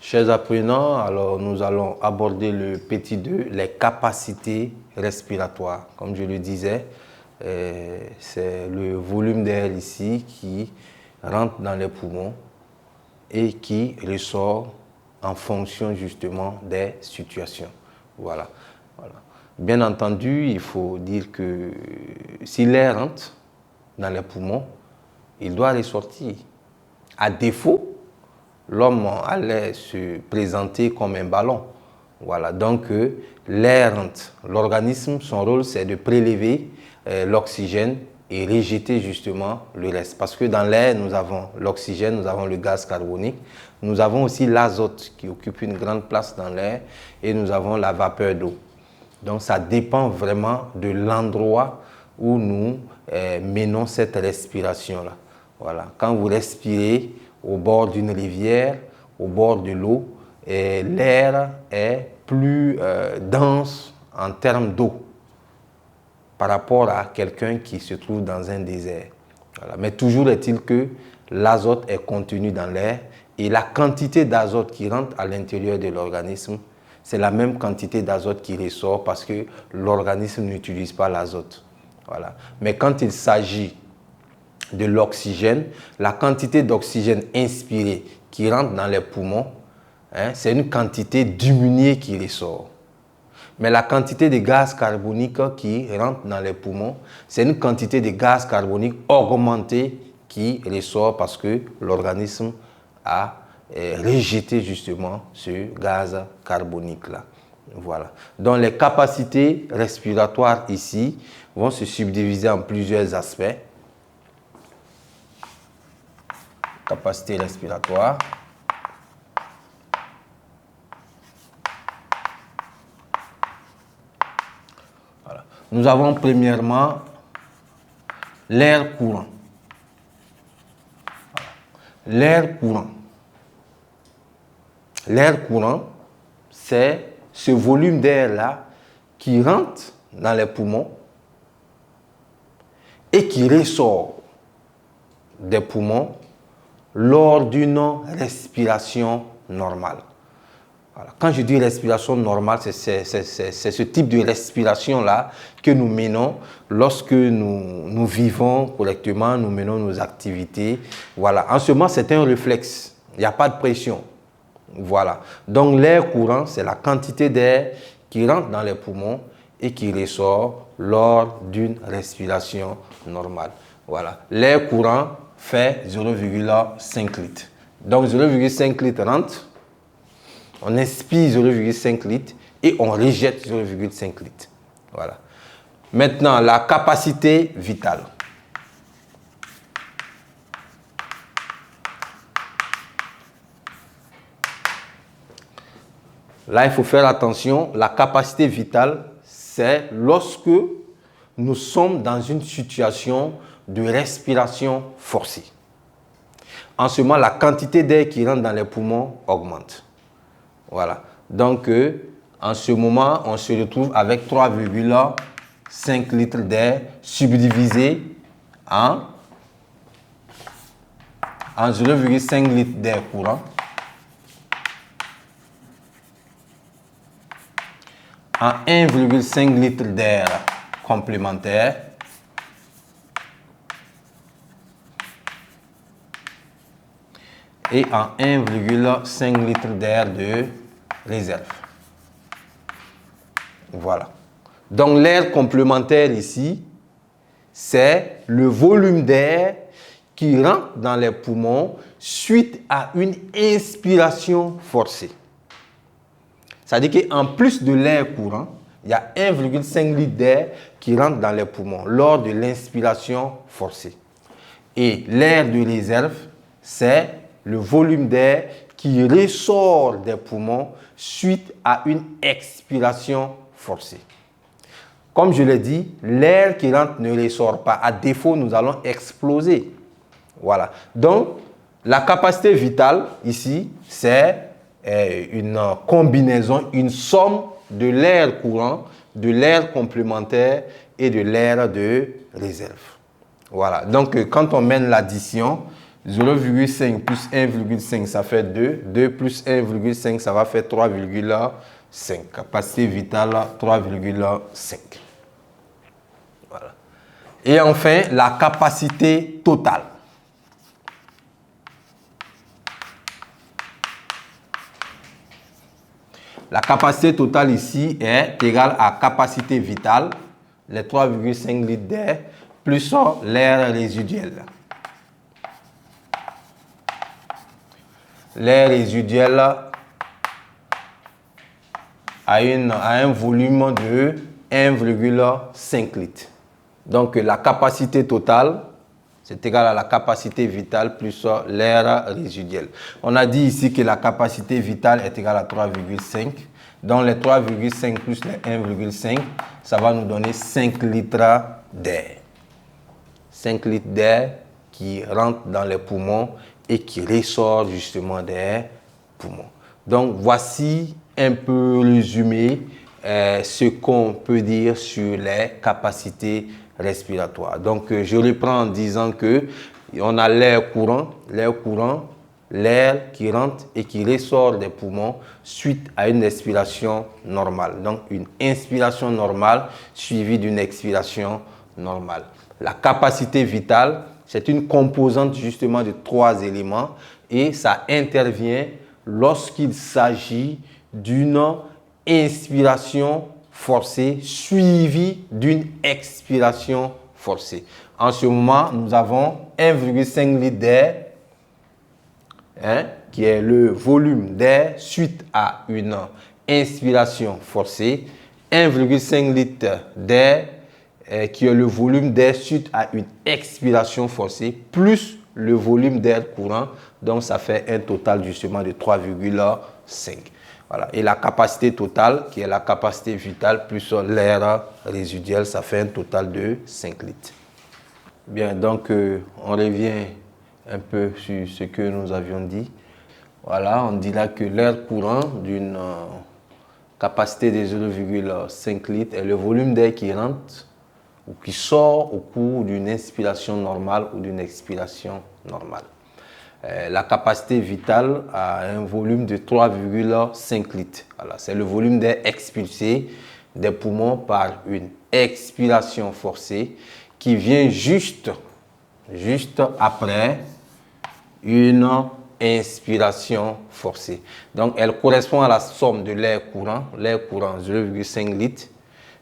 Chers apprenants, alors nous allons aborder le petit 2, les capacités respiratoires. Comme je le disais, c'est le volume d'air ici qui rentre dans les poumons et qui ressort en fonction justement des situations. Voilà. Bien entendu, il faut dire que si l'air rentre dans les poumons, il doit ressortir. À défaut, l'homme allait se présenter comme un ballon. Voilà, donc l'air rentre. L'organisme, son rôle, c'est de prélever l'oxygène et rejeter justement le reste. Parce que dans l'air, nous avons l'oxygène, nous avons le gaz carbonique, nous avons aussi l'azote qui occupe une grande place dans l'air et nous avons la vapeur d'eau. Donc ça dépend vraiment de l'endroit où nous menons cette respiration-là. Voilà. Quand vous respirez au bord d'une rivière, au bord de l'eau, l'air est plus dense en termes d'eau par rapport à quelqu'un qui se trouve dans un désert. Voilà. Mais toujours est-il que l'azote est contenu dans l'air et la quantité d'azote qui rentre à l'intérieur de l'organisme, c'est la même quantité d'azote qui ressort parce que l'organisme n'utilise pas l'azote. Voilà. Mais quand il s'agit de l'oxygène, la quantité d'oxygène inspiré qui rentre dans les poumons, c'est une quantité diminuée qui ressort. Mais la quantité de gaz carbonique qui rentre dans les poumons, c'est une quantité de gaz carbonique augmentée qui ressort parce que l'organisme a rejeté justement ce gaz carbonique-là. Voilà. Donc les capacités respiratoires ici vont se subdiviser en plusieurs aspects. Capacité respiratoire. Voilà. Nous avons premièrement l'air courant. Voilà. L'air courant. L'air courant, c'est ce volume d'air-là qui rentre dans les poumons et qui ressort des poumons lors d'une respiration normale. Voilà. Quand je dis respiration normale, c'est ce type de respiration-là que nous menons lorsque nous vivons correctement, nous menons nos activités. Voilà. En ce moment, c'est un réflexe. Il n'y a pas de pression. Voilà. Donc l'air courant, c'est la quantité d'air qui rentre dans les poumons et qui ressort lors d'une respiration normale. Voilà. L'air courant fait 0,5 litres. Donc 0,5 litres rentre, on inspire 0,5 litres et on rejette 0,5 litres. Voilà. Maintenant, la capacité vitale. Là, il faut faire attention. La capacité vitale, c'est lorsque nous sommes dans une situation de respiration forcée. En ce moment, la quantité d'air qui rentre dans les poumons augmente. Voilà. Donc, en ce moment, on se retrouve avec 3,5 litres d'air subdivisé en 0,5 litres d'air courant, en 1,5 litres d'air complémentaire et en 1,5 litres d'air de réserve. Voilà. Donc l'air complémentaire ici, c'est le volume d'air qui rentre dans les poumons suite à une inspiration forcée. C'est-à-dire qu'en plus de l'air courant, il y a 1,5 litre d'air qui rentre dans les poumons lors de l'inspiration forcée. Et l'air de réserve, c'est le volume d'air qui ressort des poumons suite à une expiration forcée. Comme je l'ai dit, l'air qui rentre ne ressort pas. À défaut, nous allons exploser. Voilà. Donc, la capacité vitale ici, c'est une combinaison, une somme de l'air courant, de l'air complémentaire et de l'air de réserve. Voilà. Donc, quand on mène l'addition, 0,5 plus 1,5, ça fait 2. 2 plus 1,5, ça va faire 3,5. Capacité vitale, 3,5. Voilà. Et enfin, la capacité totale. La capacité totale ici est égale à capacité vitale, les 3,5 litres d'air, plus l'air résiduel. L'air résiduel a un volume de 1,5 litres. Donc la capacité totale, c'est égal à la capacité vitale plus l'air résiduel. On a dit ici que la capacité vitale est égale à 3,5. Donc les 3,5 plus les 1,5, ça va nous donner 5 litres d'air. 5 litres d'air qui rentre dans les poumons et qui ressort justement des poumons. Donc voici un peu résumé ce qu'on peut dire sur les capacités respiratoires. Donc je reprends en disant que on a l'air courant, l'air qui rentre et qui ressort des poumons suite à une expiration normale. Donc une inspiration normale suivie d'une expiration normale. La capacité vitale, c'est une composante justement de 3 éléments et ça intervient lorsqu'il s'agit d'une inspiration forcée suivie d'une expiration forcée. En ce moment, nous avons 1,5 litre d'air, qui est le volume d'air suite à une inspiration forcée, 1,5 litre d'air qui est le volume d'air suite à une expiration forcée, plus le volume d'air courant. Donc, ça fait un total justement de 3,5. Voilà. Et la capacité totale, qui est la capacité vitale, plus l'air résiduel, ça fait un total de 5 litres. Bien, donc, on revient un peu sur ce que nous avions dit. Voilà, on dit là que l'air courant d'une capacité de 0,5 litres est le volume d'air qui rentre ou qui sort au cours d'une inspiration normale ou d'une expiration normale. La capacité vitale a un volume de 3,5 litres. Voilà, c'est le volume d'air expulsé des poumons par une expiration forcée qui vient juste après une inspiration forcée. Donc, elle correspond à la somme de l'air courant 0,5 litres,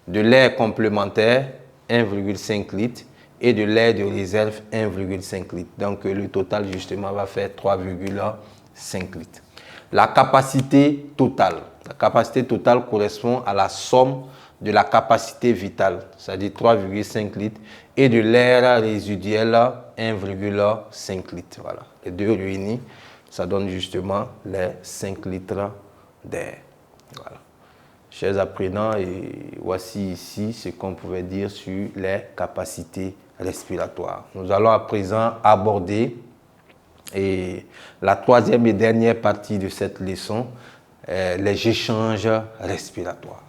de l'air complémentaire 1,5 litres et de l'air de réserve 1,5 litres. Donc le total justement va faire 3,5 litres. La capacité totale. La capacité totale correspond à la somme de la capacité vitale, c'est-à-dire 3,5 litres, et de l'air résiduel 1,5 litres. Voilà. Les deux réunis, ça donne justement les 5 litres d'air. Voilà. Chers apprenants, et voici ici ce qu'on pouvait dire sur les capacités respiratoires. Nous allons à présent aborder la troisième et dernière partie de cette leçon, les échanges respiratoires.